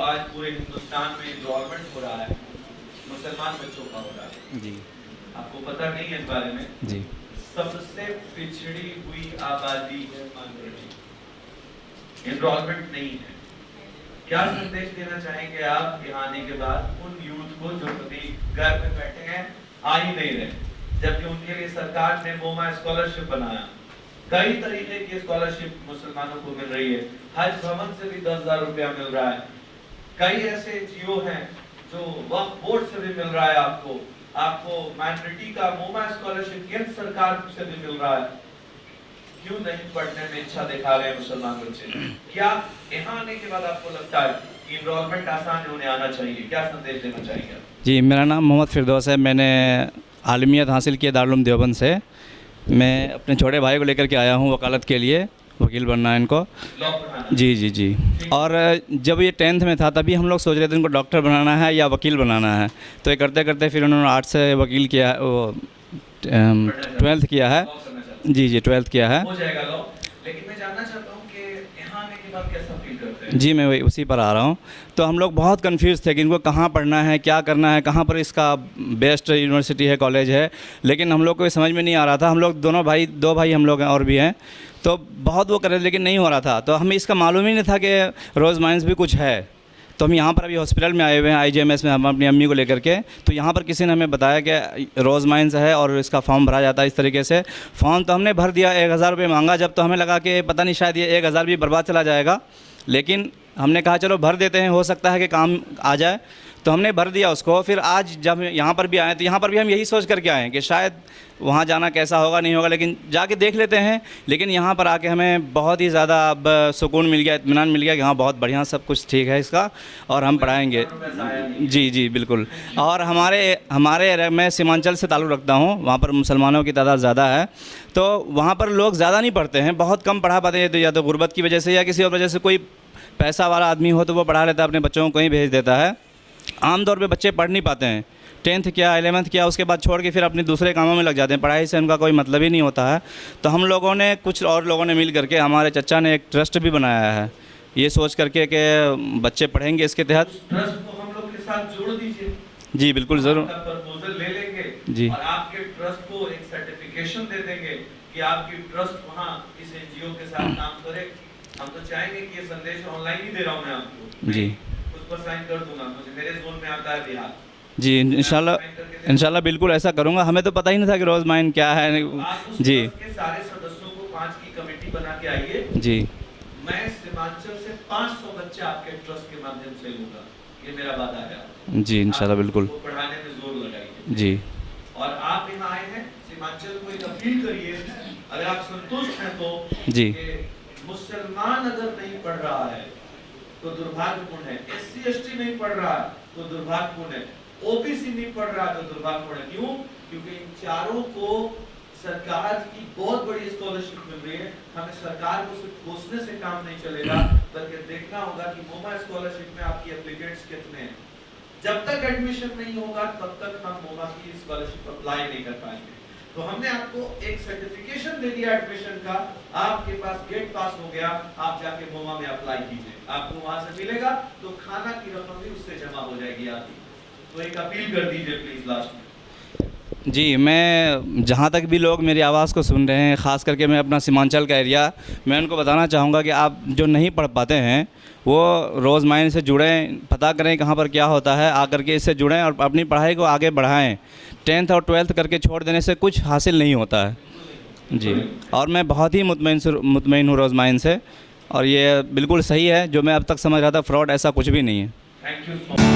आज पूरे हिंदुस्तान में एनरोलमेंट हो रहा है मुसलमान बच्चों का हो रहा है जी आपको पता नहीं है इस बारे में। जी सबसे पिछड़ी हुई आबादी है माइनॉरिटी, एनरोलमेंट नहीं है। क्या संदेश देना चाहेंगे आप यहाँ आने के बाद उन यूथ को जो कभी घर में बैठे हैं आ ही नहीं रहे, जबकि उनके लिए सरकार ने मोमा स्कॉलरशिप बनाया, कई तरीके की स्कॉलरशिप मुसलमानों को मिल रही है, हज भवन से भी 10,000 रुपया मिल रहा है, कई ऐसे जियो हैं जो वक्फ बोर्ड से भी मिल रहा है, आपको माइनॉरिटी का मोमा स्कॉलरशिप केंद्र सरकार से भी मिल रहा है। क्यों नहीं पढ़ने में इच्छा दिखा रहे हैं मुसलमान बच्चे? क्या यहाँ आने के बाद आपको लगता है कि एनरोलमेंट आसान होने आना चाहिए? क्या संदेश देना चाहेंगे? जी, मेरा नाम मोहम्मद फिरदौस है। मैंने आलमियत हासिल की है दारुल उलूम देवबंद से। मैं अपने छोटे भाई को लेकर के आया हूँ वकालत के लिए, वकील बनना है इनको। जी जी जी। और जब ये 10th में था तभी हम लोग सोच रहे थे इनको डॉक्टर बनाना है या वकील बनाना है, तो ये करते करते फिर उन्होंने आर्ट्स से वकील किया, वो 12th किया है। जी जी, 12th किया है। हो जाएगा लॉ। लेकिन मैं जानना चाहता हूँ कि यहाँ आने के बाद कैसा फील करते हैं? जी, मैं वही उसी पर आ रहा हूँ। तो हम लोग बहुत कंफ्यूज थे कि इनको कहाँ पढ़ना है, क्या करना है, कहाँ पर इसका बेस्ट यूनिवर्सिटी है, कॉलेज है, लेकिन हम लोग को समझ में नहीं आ रहा था। हम लोग दो भाई हम लोग हैं और भी हैं, तो बहुत वो कर रहे थे लेकिन नहीं हो रहा था। तो हमें इसका मालूम ही नहीं था कि रोज़ माइंस भी कुछ है। तो हम यहाँ पर अभी हॉस्पिटल में आए हुए हैं IGMS में, हम अपनी अम्मी को लेकर के। तो यहाँ पर किसी ने हमें बताया कि रोज़ माइंस है और इसका फॉर्म भरा जाता है इस तरीके से। फॉर्म तो हमने भर दिया, 1,000 रुपये मांगा जब, तो हमें लगा कि पता नहीं शायद ये 1,000 भी बर्बाद चला जाएगा, लेकिन हमने कहा चलो भर देते हैं, हो सकता है कि काम आ जाए। तो हमने भर दिया उसको। फिर आज जब यहाँ पर भी आए तो यहाँ पर भी हम यही सोच करके आए कि शायद वहाँ जाना कैसा होगा नहीं होगा, लेकिन जाके देख लेते हैं। लेकिन यहाँ पर आके हमें बहुत ही ज़्यादा अब सुकून मिल गया, इत्मीनान मिल गया कि हाँ बहुत बढ़िया सब कुछ ठीक है इसका, और हम पढ़ाएंगे। जी जी बिल्कुल। और हमारे मैं सीमांचल से ताल्लुक़ रखता हूँ, वहाँ पर मुसलमानों की तादाद ज़्यादा है, तो वहाँ पर लोग ज़्यादा नहीं पढ़ते हैं, बहुत कम पढ़ा पाते हैं। तो या तो गुर्बत की वजह से या किसी और वजह से, कोई पैसा वाला आदमी हो तो वो पढ़ा लेता है, अपने बच्चों को कहीं भेज देता है। आम तौर पे बच्चे पढ़ नहीं पाते हैं। 10th किया, 11th किया, उसके बाद छोड़ के फिर अपने दूसरे कामों में लग जाते हैं, पढ़ाई से उनका कोई मतलब ही नहीं होता है। तो हम लोगों ने, कुछ और लोगों ने मिल करके, हमारे चचा ने एक ट्रस्ट भी बनाया है, ये सोच करके कि बच्चे पढ़ेंगे इसके तहत। ट्रस्ट को हम लोग के साथ जोड़ दीजिए। जी बिल्कुल, ज़रूर। प्रपोजल ले लेंगे जी, और आपके ट्रस्ट को एक सर्टिफिकेशन दे देंगे कि आपकी ट्रस्ट वहाँ इस NGO के साथ काम करे। हम तो चाहेंगे कि ये संदेश ऑनलाइन ही दे रहा हूँ मैं आपको जी, उस पर साइन कर दूंगा, मुझे मेरे जोन में आता है बिहार। जी इंशाल्लाह बिल्कुल ऐसा करूँगा। हमें तो पता ही नहीं था कि रोज़ माइन क्या है। जी के सारे सदस्यों को 5 की कमेटी बना के आइए। जी, मैं सीमांचल से 500 बच्चे आपके ट्रस्ट के माध्यम से लूंगा, ये मेरा वादा है। जी इंशाल्लाह बिल्कुल। पढ़ाने में जोर लगाइए। जी, और आप यहाँ आए हैं, सीमांचल को एक अपील करिए, अगर आप संतुष्ट हैं तो, जी, मुसलमान अगर नहीं पढ़ रहा है तो दुर्भाग्यपूर्ण है, SC ST नहीं पढ़ रहा है तो दुर्भाग्यपूर्ण है, OBC नहीं पढ़ रहा है तो दुर्भाग्यपूर्ण है। क्यों? क्योंकि इन चारों को सरकार की बहुत बड़ी स्कॉलरशिप मिल रही है। हमें सरकार को सिर्फ घोषणे से काम नहीं चलेगा, बल्कि देखना होगा कि मोमा स्कॉलरशिप में आपकी एप्लीकेंट्स कितने हैं। जब तक एडमिशन नहीं होगा तब तक हम मोमा की स्कॉलरशिप अप्लाई नहीं कर पाएंगे। तो हमने आपको एक सर्टिफिकेशन दे दिया एडमिशन का, आपके पास गेट पास हो गया, आप जाके मोमा में अप्लाई कीजिए, आपको वहां से मिलेगा, तो खाना की रकम भी उससे जमा हो जाएगी आपकी। तो एक अपील कर दीजिए प्लीज लास्ट में। जी, मैं जहाँ तक भी लोग मेरी आवाज़ को सुन रहे हैं, ख़ास करके मैं अपना सीमांचल का एरिया, मैं उनको बताना चाहूँगा कि आप जो नहीं पढ़ पाते हैं वो रोज़ माइन से जुड़ें, पता करें कहाँ पर क्या होता है, आकर के इससे जुड़ें और अपनी पढ़ाई को आगे बढ़ाएं। 10th और 12th करके छोड़ देने से कुछ हासिल नहीं होता है। जी, और मैं बहुत ही मुतमईन हूँ रोज़ माइन से, और ये बिल्कुल सही है, जो मैं अब तक समझ रहा था फ्रॉड, ऐसा कुछ भी नहीं है। Thank you.